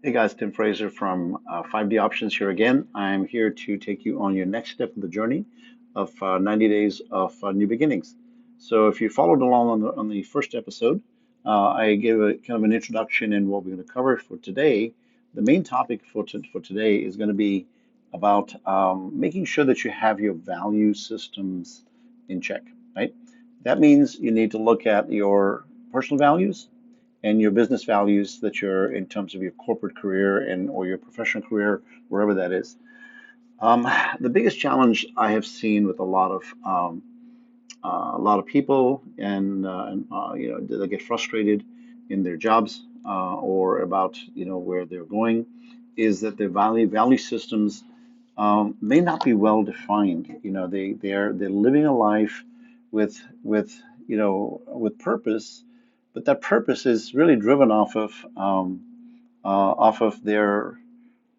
Hey guys, Tim Fraser from 5D Options here again. I'm here to take you on your next step of the journey of 90 days of new beginnings. So, if you followed along on the first episode, I gave a kind of an introduction in what we're going to cover for today. The main topic for today is going to be about making sure that you have your value systems in check, right? That means you need to look at your personal values and your business values that you're in terms of your corporate career and or your professional career, wherever that is. The biggest challenge I have seen with a lot of people they get frustrated in their jobs or about where they're going is that their value systems may not be well defined. They're living a life with with purpose, but that purpose is really driven off of their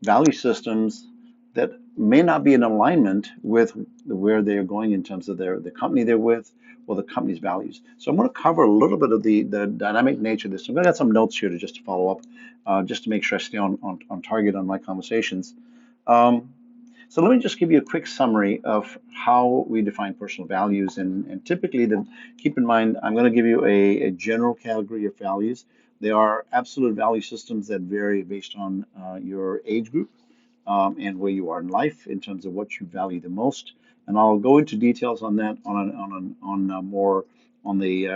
value systems that may not be in alignment with where they're going in terms of the company they're with or the company's values. So I'm going to cover a little bit of the dynamic nature of this. I'm going to add some notes here to just to follow up, just to make sure I stay on target on my conversations. Um, so let me just give you a quick summary of how we define personal values. And typically, keep in mind, I'm going to give you a general category of values. There are absolute value systems that vary based on your age group and where you are in life in terms of what you value the most. And I'll go into details on that on more on the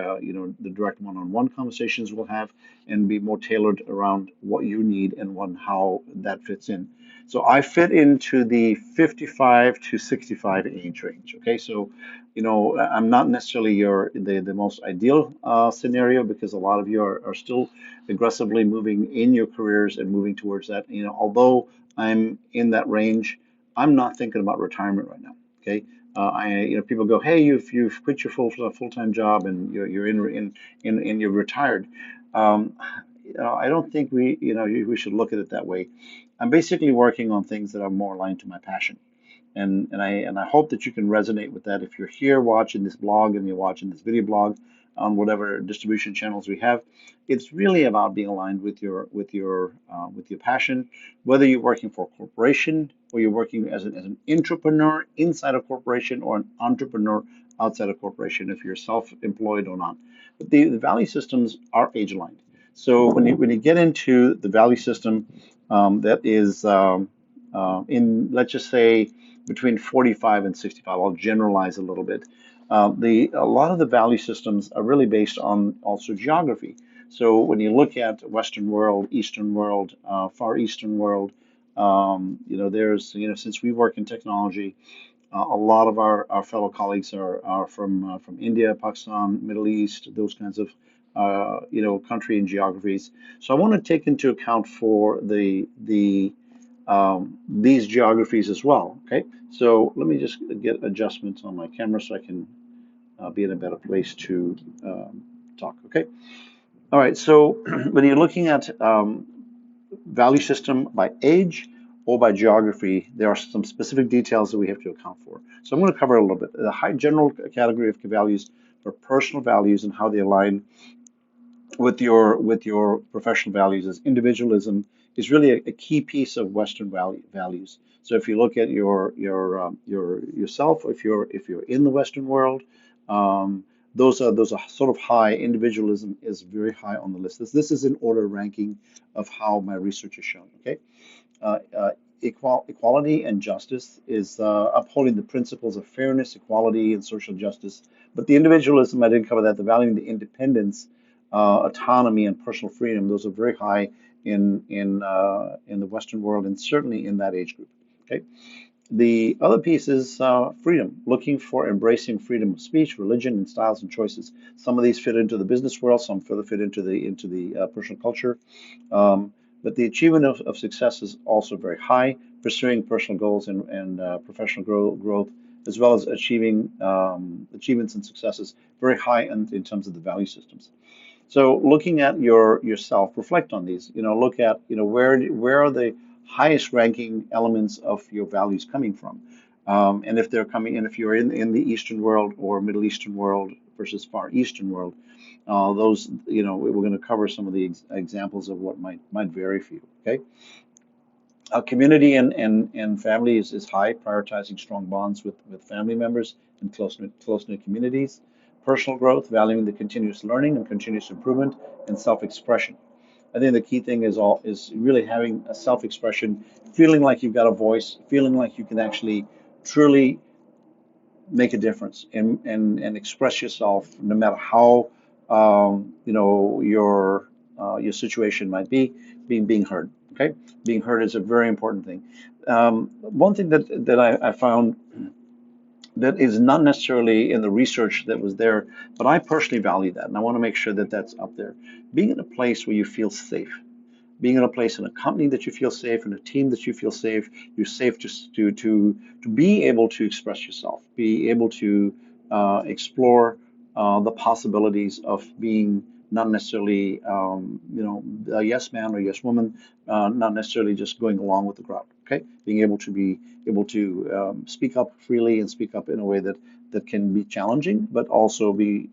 the direct one-on-one conversations we'll have and be more tailored around what you need and how that fits in. So I fit into the 55 to 65 age range. Okay, so I'm not necessarily the most ideal scenario because a lot of you are still aggressively moving in your careers and moving towards that. Although I'm in that range, I'm not thinking about retirement right now. Okay, people go, hey, you've quit your full-time job and you're in you're retired. Um, I don't think we should look at it that way. I'm basically working on things that are more aligned to my passion. And I hope that you can resonate with that if you're here watching this blog and you're watching this video blog on whatever distribution channels we have. It's really about being aligned with your passion, whether you're working for a corporation or you're working as an entrepreneur inside a corporation or an entrepreneur outside a corporation, if you're self-employed or not. But the value systems are age aligned. So when you get into the value system that is in, let's just say, between 45 and 65. I'll generalize a little bit. A lot of the value systems are really based on also geography. So when you look at Western world, Eastern world, Far Eastern world, there's since we work in technology, a lot of our fellow colleagues are from India, Pakistan, Middle East, those kinds of country and geographies. So I want to take into account for these geographies as well. Okay, so let me just get adjustments on my camera so I can be in a better place to talk. Okay, all right. So when you're looking at value system by age or by geography, there are some specific details that we have to account for. So I'm going to cover a little bit the high general category of values for personal values and how they align with your professional values as individualism is really a key piece of Western values. So if you look at your yourself, if you're in the Western world, um, those are sort of high. Individualism is very high on the list. This is in order ranking of how my research has shown. Okay, uh, uh, equality and justice is upholding the principles of fairness, equality, and social justice. But the individualism, I didn't cover that. The valuing the independence, autonomy, and personal freedom. Those are very high in the Western world, and certainly in that age group. Okay. The other piece is freedom, looking for embracing freedom of speech, religion, and styles and choices. Some of these fit into the business world, some further fit into the personal culture. Um, but the achievement of success is also very high, pursuing personal goals and professional growth, as well as achieving achievements and successes, very high in terms of the value systems. So looking at yourself, reflect on these. Look at where are the highest ranking elements of your values coming from, and if they're coming, and if you're in the Eastern world or Middle Eastern world versus Far Eastern world, Those, we're going to cover some of the examples of what might vary for you. Okay. Community and family is high, prioritizing strong bonds with family members and close-knit communities. Personal growth, valuing the continuous learning and continuous improvement and self-expression. I think the key thing is really having a self-expression, feeling like you've got a voice, feeling like you can actually truly make a difference and express yourself, no matter how your situation might be. Being heard. Okay, being heard is a very important thing. One thing that I found that is not necessarily in the research that was there, but I personally value that, and I want to make sure that that's up there. Being in a place where you feel safe, being in a place in a company that you feel safe, in a team that you feel safe, you're safe to be able to express yourself, be able to explore the possibilities of being not necessarily a yes man or yes woman, not necessarily just going along with the crowd. Okay, being able to be able to speak up freely and speak up in a way that can be challenging, but also be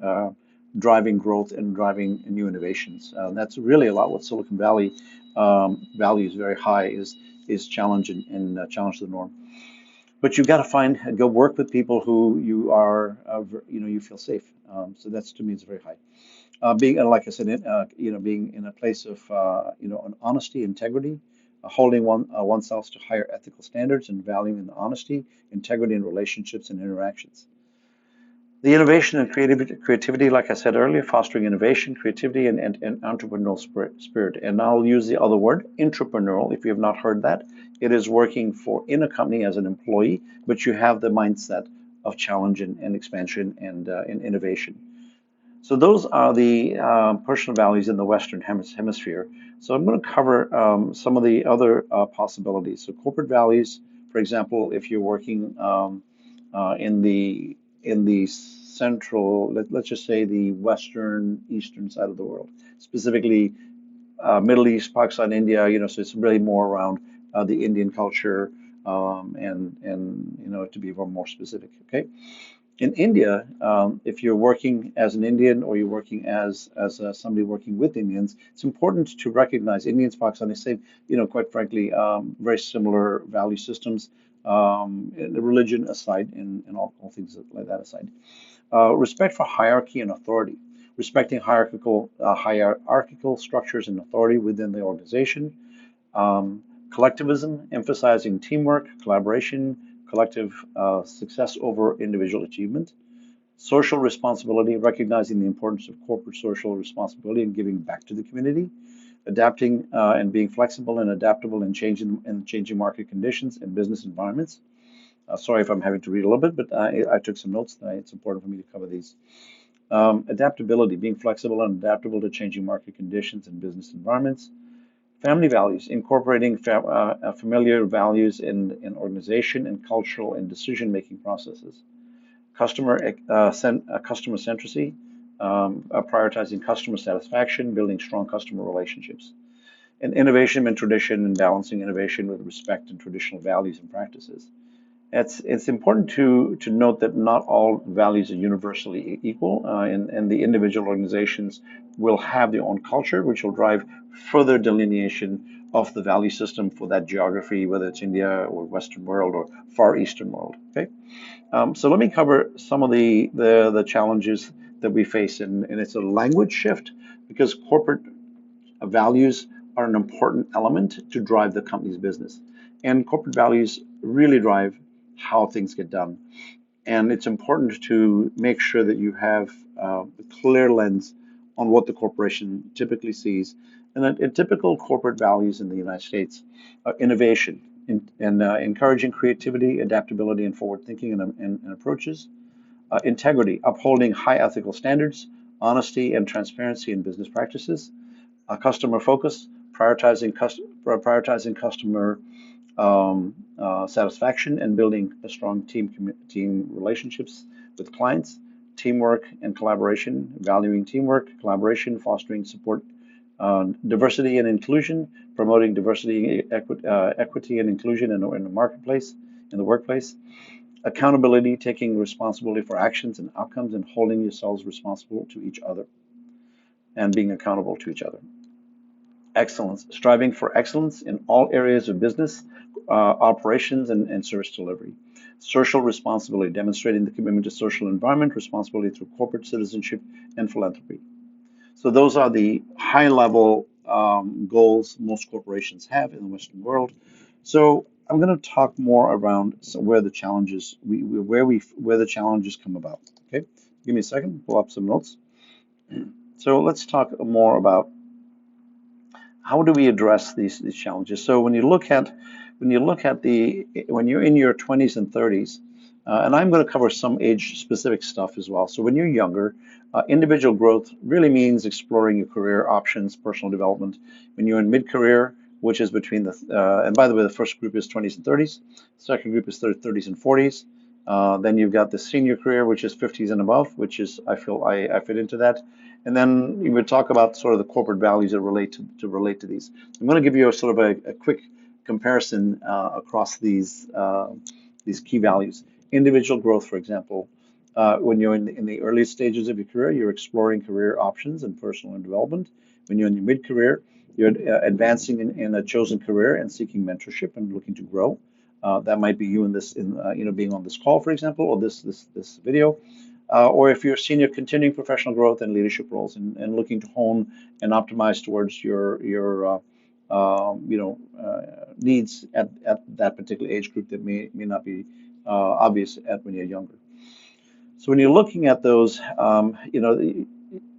driving growth and driving new innovations. That's really a lot what Silicon Valley values very high is challenge and challenge the norm. But you've got to go work with people who you are, you feel safe. So that's to me is very high. Being, like I said, being in a place of, an honesty, integrity, holding oneself to higher ethical standards and valuing the honesty, integrity in relationships and interactions. The innovation and creativity, like I said earlier, fostering innovation, creativity, and entrepreneurial spirit. And I'll use the other word, entrepreneurial, if you have not heard that. It is working in a company as an employee, but you have the mindset of challenge and expansion and innovation. So those are the personal values in the Western Hemisphere. So I'm going to cover some of the other possibilities. So corporate values, for example, if you're working in the central, let's just say the western eastern side of the world, specifically Middle East, Pakistan, India. So it's really more around the Indian culture, and to be more specific. Okay, in India, if you're working as an Indian or you're working as somebody working with Indians, it's important to recognize Indians, Pakistanis, same, quite frankly, very similar value systems, and religion aside, and all things like that aside. Respect for hierarchy and authority, respecting hierarchical structures and authority within the organization. Collectivism, emphasizing teamwork, collaboration, collective success over individual achievement. Social responsibility, recognizing the importance of corporate social responsibility and giving back to the community. Adapting and being flexible and adaptable in changing market conditions and business environments. Sorry if I'm having to read a little bit, but I took some notes. It's important for me to cover these. Adaptability, being flexible and adaptable to changing market conditions and business environments. Family values, incorporating familiar values in organization and cultural and decision-making processes. Customer centricity, prioritizing customer satisfaction, building strong customer relationships. And innovation and tradition, and balancing innovation with respect and traditional values and practices. It's important to note that not all values are universally equal, and the individual organizations will have their own culture, which will drive further delineation of the value system for that geography, whether it's India or Western world or Far Eastern world. Okay, so let me cover some of the challenges that we face, and it's a language shift because corporate values are an important element to drive the company's business, and corporate values really drive how things get done. And it's important to make sure that you have a clear lens on what the corporation typically sees. And in typical corporate values in the United States, innovation and encouraging creativity, adaptability, and forward thinking and approaches. Integrity, upholding high ethical standards, honesty and transparency in business practices. Customer focus, prioritizing customer satisfaction and building a strong team relationships with clients. Teamwork and collaboration, valuing teamwork, collaboration, fostering support. Diversity and inclusion, promoting diversity, equity, and inclusion in the marketplace, in the workplace. Accountability, taking responsibility for actions and outcomes and holding yourselves responsible to each other. and being accountable to each other. Excellence, striving for excellence in all areas of business, operations, and service delivery. Social responsibility, demonstrating the commitment to social environment, responsibility through corporate citizenship and philanthropy. So those are the high level goals most corporations have in the Western world. So I'm going to talk more around where the challenges where the challenges come about. Okay, give me a second. Pull up some notes. So let's talk more about how do we address these challenges. So when you're in your 20s and 30s, and I'm going to cover some age specific stuff as well. So when you're younger, individual growth really means exploring your career options, personal development. When you're in mid-career, which is between and by the way, the first group is 20s and 30s, second group is 30s and 40s. Then you've got the senior career, which is 50s and above, which is I feel I fit into that. And then you would talk about sort of the corporate values that relate to these. I'm going to give you a sort of a quick comparison across these key values. Individual growth, for example, when you're in the early stages of your career, you're exploring career options and personal development. When you're in your mid-career, you're advancing in a chosen career and seeking mentorship and looking to grow. That might be you being on this call, for example, or this video. Or if you're senior, continuing professional growth and leadership roles, looking to hone and optimize towards your needs at that particular age group that may not be obvious when you're younger. So when you're looking at those,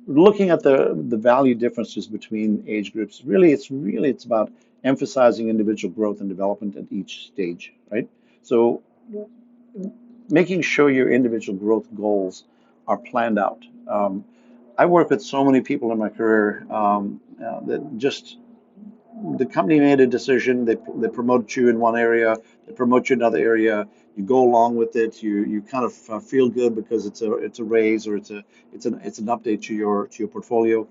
looking at the value differences between age groups, it's about emphasizing individual growth and development at each stage, right? So making sure your individual growth goals are planned out. I work with so many people in my career that just the company made a decision. They promote you in one area, they promote you in another area. You go along with it. You kind of feel good because it's a raise or it's an update to your portfolio.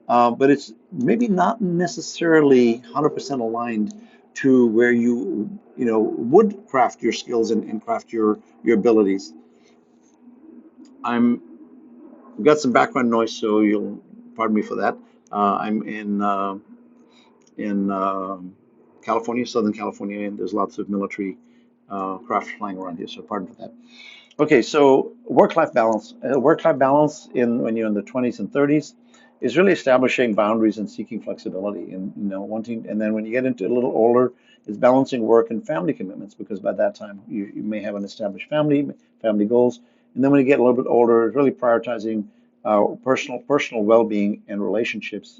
But it's maybe not necessarily 100% aligned to where you would craft your skills and craft your abilities. I'm I've got some background noise, so you'll pardon me for that. I'm in California, Southern California, and there's lots of military craft flying around here, so pardon for that. Okay, so work-life balance. Work-life balance in when you're in the 20s and 30s is really establishing boundaries and seeking flexibility, and wanting. And then when you get into a little older, is balancing work and family commitments because by that time you may have an established family goals. And then when you get a little bit older, it's really prioritizing personal well-being and relationships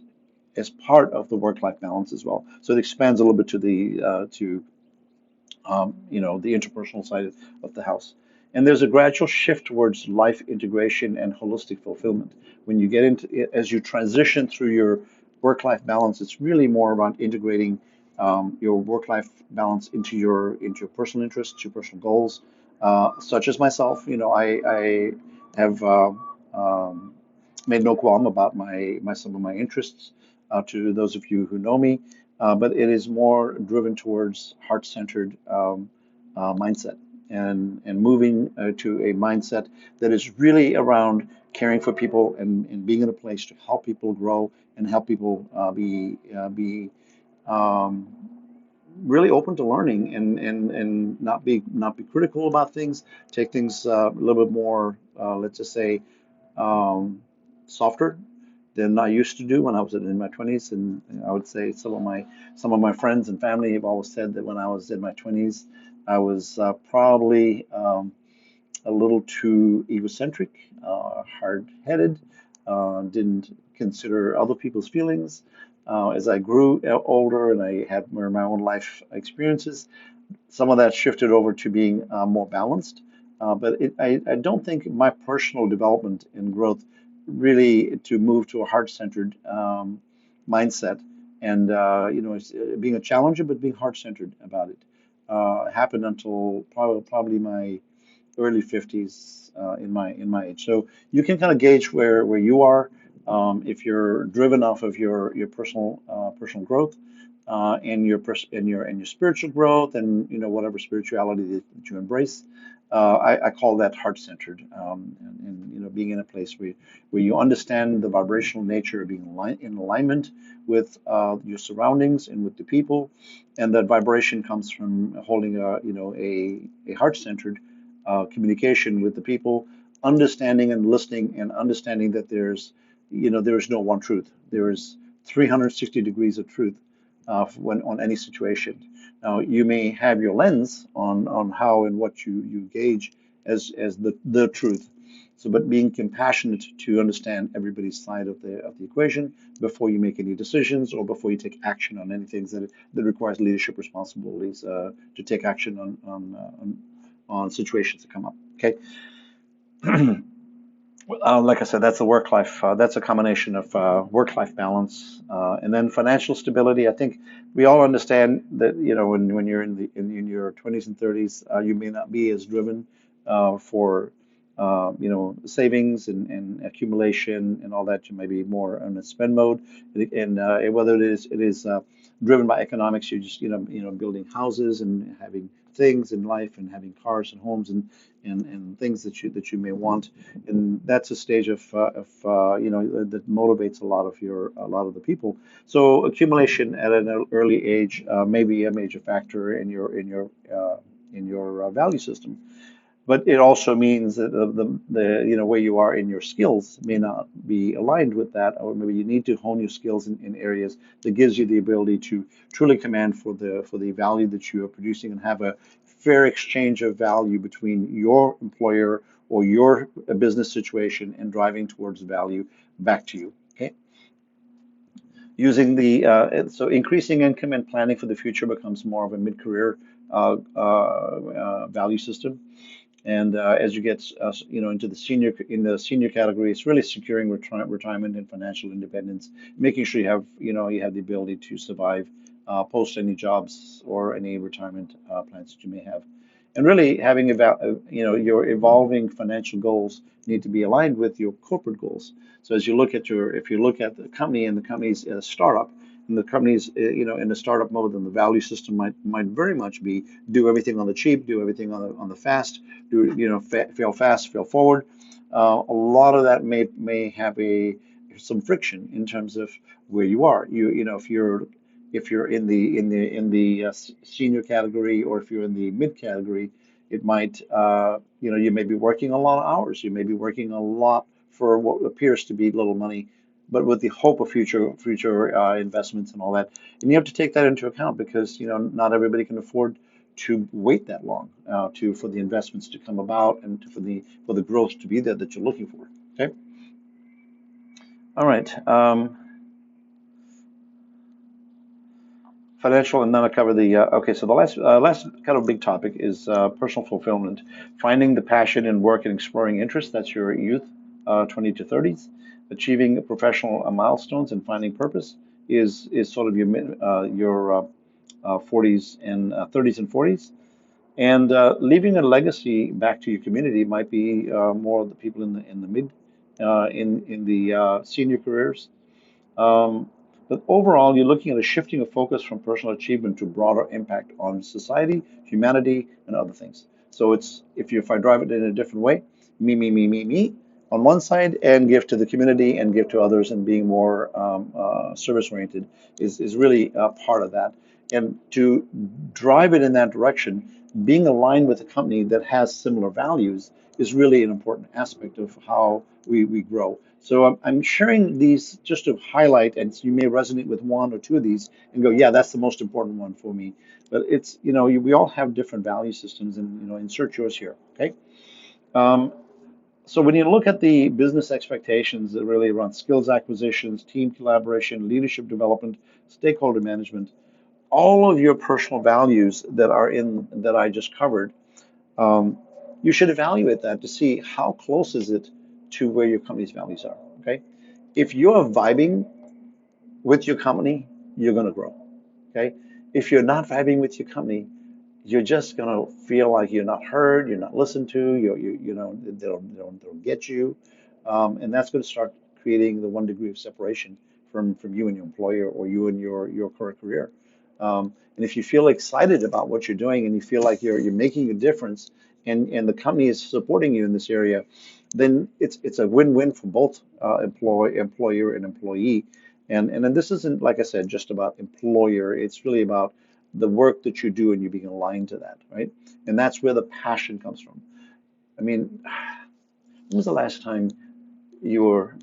as part of the work-life balance as well. So it expands a little bit to the interpersonal side of the house. And there's a gradual shift towards life integration and holistic fulfillment. When you get into it, as you transition through your work-life balance, it's really more about integrating your work-life balance into your personal interests, your personal goals. Such as myself, I have made no qualm about some of my interests to those of you who know me, but it is more driven towards heart-centered mindset and moving to a mindset that is really around caring for people and being in a place to help people grow and help people be um, really open to learning and not be critical about things, take things a little bit more, let's just say, um, softer than I used to do when I was in my 20s. And I would say some of my friends and family have always said that when I was in my 20s, I was probably a little too egocentric, hard-headed, didn't consider other people's feelings. As I grew older and I had more of my own life experiences, some of that shifted over to being more balanced. But I don't think my personal development and growth really to move to a heart-centered mindset and being a challenger, but being heart-centered about it happened until probably my early 50s in my age. So you can kind of gauge where you are if you're driven off of your personal growth and your spiritual growth, and whatever spirituality that you embrace. I call that heart-centered, and being in a place where you understand the vibrational nature of being in alignment with your surroundings and with the people, and that vibration comes from holding a heart-centered communication with the people, understanding and listening, and understanding that there is no one truth. There is 360 degrees of truth when on any situation. Now, you may have your lens on how and what you gauge as the truth. So, but being compassionate to understand everybody's side of the equation before you make any decisions or before you take action on any things that requires leadership responsibilities to take action on situations that come up. Okay. Like I said, that's a work life. That's a combination of work life balance and then financial stability. I think we all understand that when you're in your 20s and 30s, you may not be as driven for savings and accumulation and all that. You may be more in a spend mode, and whether it is driven by economics, you're just building houses and having things in life and having cars and homes and things that you may want, and that's a stage that motivates a lot of the people. So accumulation at an early age may be a major factor in your value system. But it also means that the where you are in your skills may not be aligned with that, or maybe you need to hone your skills in areas that gives you the ability to truly command for the value that you are producing and have a fair exchange of value between your employer or your business situation and driving towards value back to you. Okay, using so increasing income and planning for the future becomes more of a mid-career value system. And as you get into the senior category, it's really securing retirement and financial independence, making sure you have the ability to survive post any jobs or any retirement plans that you may have. And really having about your evolving financial goals need to be aligned with your corporate goals. So if you look at the company and the company's a startup, and the company's in the startup mode, then the value system might very much be do everything on the cheap, do everything on the fast, do fail fast, fail forward. A lot of that may have some friction in terms of where you are. If you're in the senior category, or if you're in the mid category, it might you may be working a lot of hours. You may be working a lot for what appears to be little money, but with the hope of future investments and all that. And you have to take that into account because not everybody can afford to wait that long for the investments to come about and for the growth to be there that you're looking for. Okay. All right. Financial, and then I'll cover okay. So the last kind of big topic is personal fulfillment, finding the passion in work and exploring interests. That's your youth, 20 to 30s. Achieving professional milestones and finding purpose is sort of your 40s and 30s and 40s. And leaving a legacy back to your community might be more of the people in the mid in the senior careers. Um, but overall, you're looking at a shifting of focus from personal achievement to broader impact on society, humanity, and other things. So if I drive it in a different way, me on one side, and give to the community and give to others, and being more service oriented is really a part of that. And to drive it in that direction, being aligned with a company that has similar values is really an important aspect of how we grow. So I'm sharing these just to highlight, and so you may resonate with one or two of these and go, yeah, that's the most important one for me. But we all have different value systems, and insert yours here. Okay. Um, so when you look at the business expectations that really run skills acquisitions, team collaboration, leadership development, stakeholder management, all of your personal values that I just covered, um, you should evaluate that to see how close is it to where your company's values are. Okay, if you're vibing with your company, you're going to grow. Okay, if you're not vibing with your company, you're just going to feel like you're not heard, you're not listened to, they don't get you, and that's going to start creating the 1 degree of separation from you and your employer, or you and your current career. And if you feel excited about what you're doing and you feel like you're making a difference and the company is supporting you in this area, then it's a win-win for both employer and employee. And then this isn't, like I said, just about employer. It's really about the work that you do and you being aligned to that, right? And that's where the passion comes from. I mean, when was the last time you were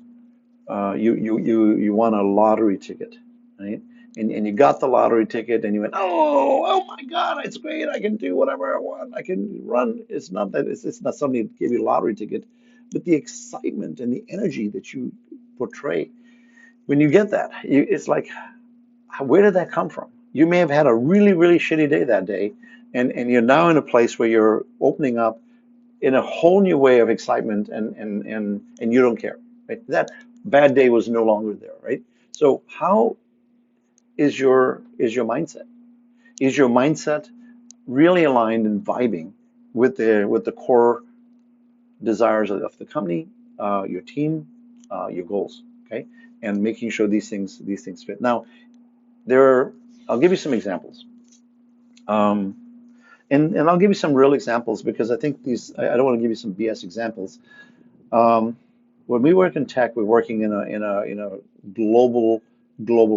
you won a lottery ticket, right? And you got the lottery ticket and you went, oh my God, it's great. I can do whatever I want. I can run. It's not that it's not somebody that gave you a lottery ticket, but the excitement and the energy that you portray when you get that, it's like, where did that come from? You may have had a really, really shitty day that day, and you're now in a place where you're opening up in a whole new way of excitement and you don't care, right? That bad day was no longer there, right? So how is your mindset? Is your mindset really aligned and vibing with the core desires of the company, your team, your goals, okay? And making sure these things fit. Now, there are, I'll give you some examples. Um, and I'll give you some real examples because I think I don't want to give you some BS examples. Um, when we work in tech, we're working in a global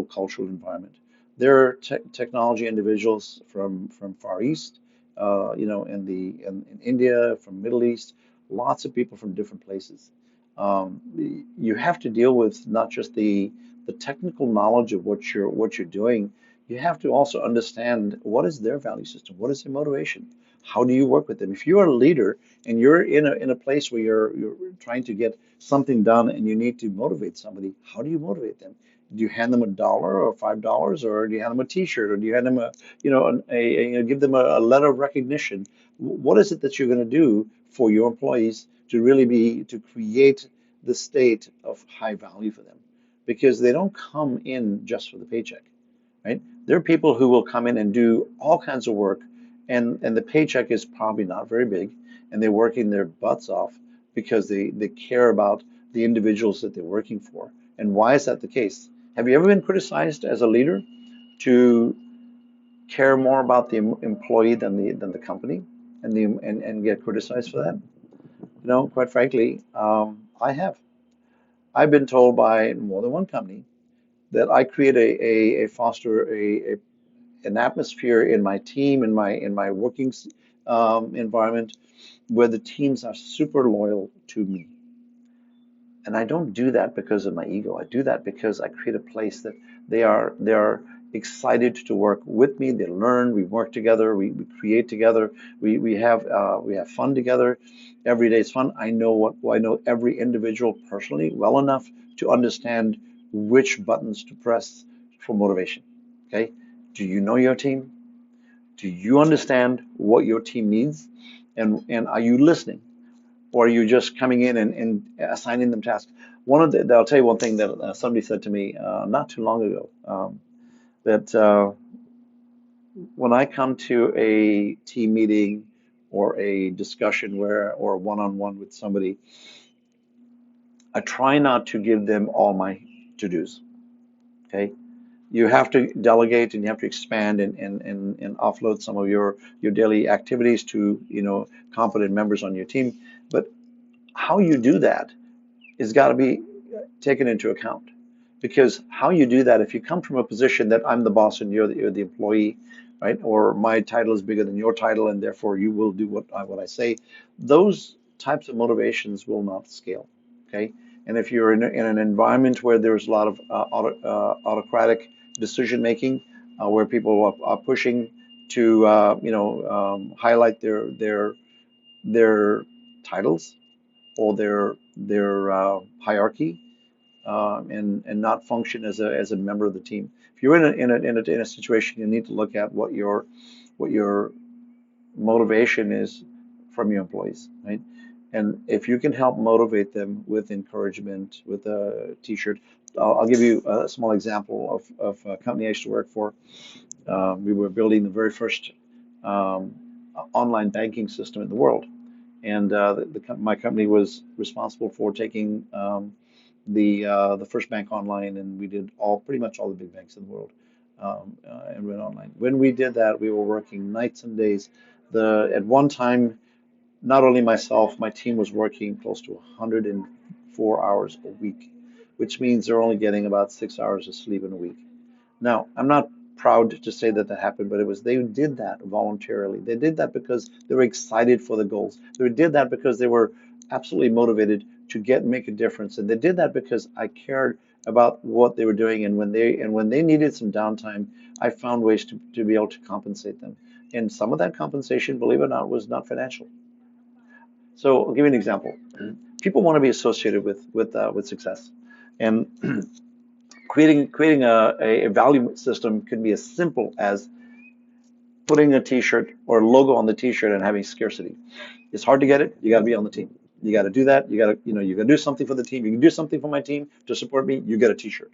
cultural environment. There are technology individuals from Far East, in India, from Middle East, lots of people from different places. You have to deal with not just the technical knowledge of what you're doing. You have to also understand what is their value system, what is their motivation, how do you work with them. If you're a leader and you're in a place where you're trying to get something done and you need to motivate somebody, how do you motivate them? Do you hand them $1 or $5, or do you hand them a T-shirt, or do you hand them give them a letter of recognition? What is it that you're going to do for your employees to really be to create the state of high value for them? Because they don't come in just for the paycheck, right? There are people who will come in and do all kinds of work, and the paycheck is probably not very big, and they're working their butts off because they care about the individuals that they're working for. And why is that the case? Have you ever been criticized as a leader to care more about the employee than the company, and get criticized for that? Quite frankly, I have. I've been told by more than one company that I create a foster an atmosphere in my team, in my working environment, where the teams are super loyal to me. And I don't do that because of my ego. I do that because I create a place that they are excited to work with me. They learn. We work together. We create together. We have fun together. Every day is fun. I know every individual personally well enough to understand which buttons to press for motivation. Okay? Do you know your team? Do you understand what your team needs? And are you listening? Or are you just coming in and assigning them tasks? I'll tell you one thing that somebody said to me not too long ago, that when I come to a team meeting or a discussion or one-on-one with somebody, I try not to give them all my to-dos. Okay, you have to delegate and you have to expand and offload some of your daily activities to competent members on your team. But how you do that is got to be taken into account. Because how you do that, if you come from a position that I'm the boss and you're the employee, right? Or my title is bigger than your title and therefore you will do what I say, those types of motivations will not scale. Okay. And if you're in an environment where there's a lot of autocratic decision making, where people are pushing to highlight their titles or their hierarchy, and not function as a member of the team. If you're in a situation, you need to look at what your motivation is from your employees, right? And if you can help motivate them with encouragement, with a T-shirt, I'll give you a small example of a company I used to work for. We were building the very first um, online banking system in the world, and my company was responsible for taking the first bank online, and we did pretty much all the big banks in the world. and went online. When we did that, we were working nights and days. At one time, not only myself, my team was working close to 104 hours a week, which means they're only getting about 6 hours of sleep in a week. Now, I'm not proud to say that that happened, but it was they did that voluntarily. They did that because they were excited for the goals. They did that because they were absolutely motivated to get make a difference, and they did that because I cared about what they were doing. And when they needed some downtime, I found ways to be able to compensate them. And some of that compensation, believe it or not, was not financial. So I'll give you an example. People want to be associated with success, and creating a value system can be as simple as putting a T-shirt or a logo on the T-shirt and having scarcity. It's hard to get it. You got to be on the team. You got to do that. You got to do something for the team. You can do something for my team to support me. You get a T-shirt.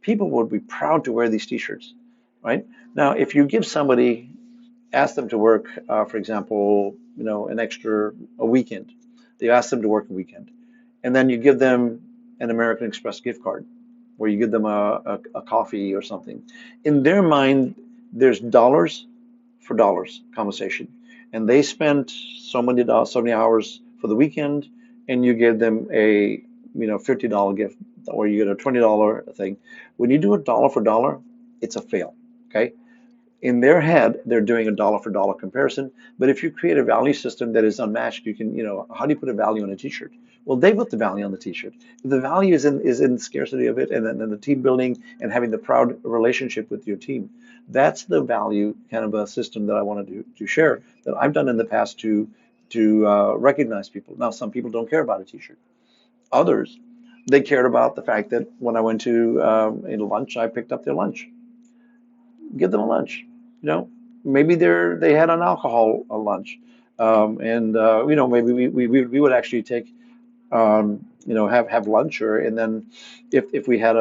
People would be proud to wear these T-shirts, right? Now, if you give somebody, ask them to work, for example, an extra a weekend. You ask them to work a weekend, and then you give them an American Express gift card, where you give them a coffee or something. In their mind, there's dollars for dollars conversation, and they spent so many hours for the weekend, and you give them a $50 gift, or you get a $20 thing. When you do a dollar for dollar, it's a fail. Okay, in their head, they're doing a dollar for dollar comparison. But if you create a value system that is unmatched, you can, how do you put a value on a t-shirt? Well, they put the value on the t-shirt. The value is in scarcity of it, and then the team building and having the proud relationship with your team. That's the value kind of a system that I wanted to share that I've done in the past to recognize people. Now, some people don't care about a t-shirt. Others, they cared about the fact that when I went to in lunch, I picked up their lunch. Give them a lunch. You know, maybe they had an alcohol a lunch, and maybe we would actually take have lunch, or and then if we had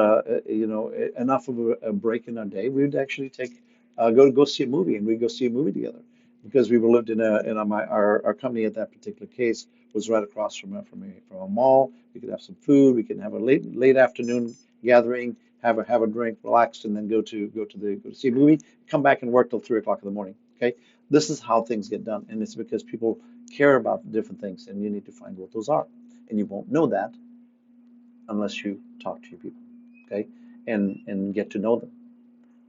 enough of a break in our day, we would actually take go see a movie, and we'd go see a movie together because we were lived in our company at that particular case was right across from a mall. We could have some food. We could have a late afternoon gathering, have a drink, relax, and then go to see a movie. Come back and work till 3 o'clock in the morning. Okay, this is how things get done, and it's because people care about different things, and you need to find what those are, and you won't know that unless you talk to your people. Okay, and get to know them.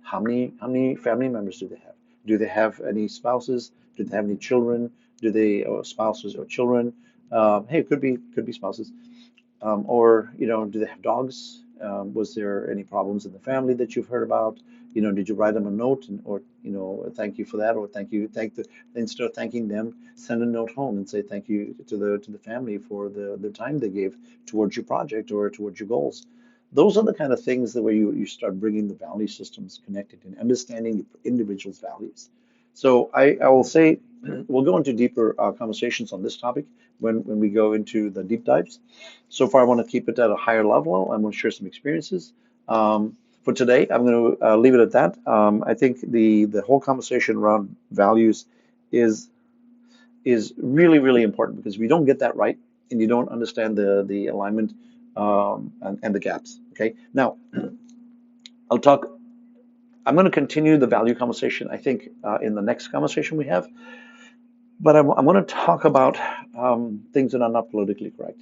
How many family members do they have? Do they have any spouses? Do they have any children? Do they or spouses or children? Hey, it could be spouses. Or, do they have dogs? Was there any problems in the family that you've heard about? Did you write them a note or, thank you for that, or instead of thanking them, send a note home and say thank you to the family for the time they gave towards your project or towards your goals. Those are the kind of things that where you start bringing the value systems connected and understanding the individual's values. So I will say we'll go into deeper conversations on this topic when we go into the deep dives. So far, I want to keep it at a higher level. I'm going to share some experiences. For today, I'm going to leave it at that. I think the whole conversation around values is is really really important, because if you don't get that right and you don't understand the alignment and the gaps. Okay, now I'll talk. I'm going to continue the value conversation, I think, in the next conversation we have. But I'm going to talk about things that are not politically correct.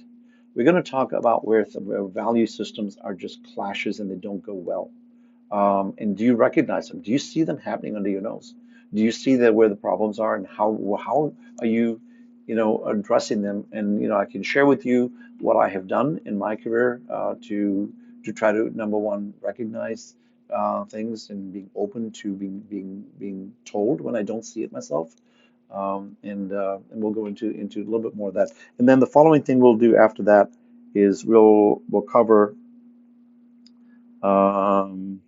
We're going to talk about where value systems are just clashes and they don't go well. And do you recognize them? Do you see them happening under your nose? Do you see that where the problems are, and how are you, addressing them? And I can share with you what I have done in my career to try to, number one, recognize things and being open to being told when I don't see it myself. And we'll go into a little bit more of that. And then the following thing we'll do after that is we'll cover. Um,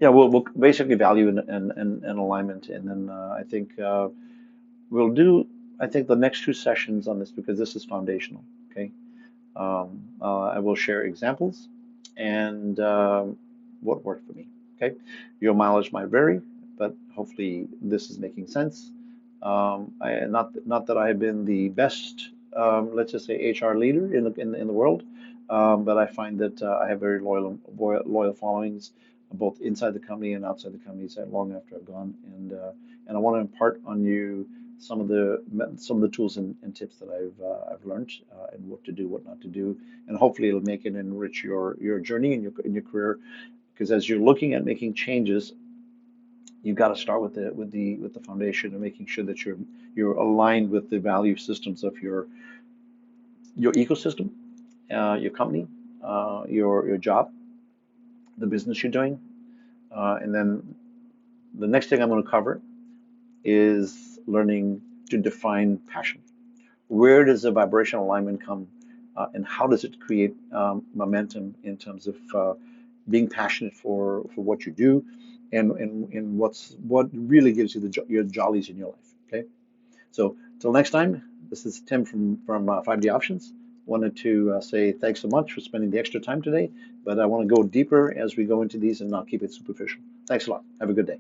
Yeah, we'll basically value and alignment, and then I think we'll do. I think the next two sessions on this, because this is foundational. Okay, I will share examples and what worked for me. Okay, your mileage might vary, but hopefully this is making sense. Not that I have been the best, let's just say HR leader in the world, but I find that I have very loyal followings. both inside the company and outside the company, long after I've gone. And I want to impart on you some of the tools and tips that I've learned, and what to do, what not to do, and hopefully it'll make it enrich your journey in your career. Because as you're looking at making changes, you've got to start with the foundation and making sure that you're aligned with the value systems of your ecosystem, your company, your job, the business you're doing, and then the next thing I'm going to cover is learning to define passion. Where does the vibrational alignment come, and how does it create momentum in terms of being passionate for what you do, and what really gives you your jollies in your life. Okay, so till next time, this is Tim from 5D Options. Wanted to say thanks so much for spending the extra time today, but I want to go deeper as we go into these and not keep it superficial. Thanks a lot. Have a good day.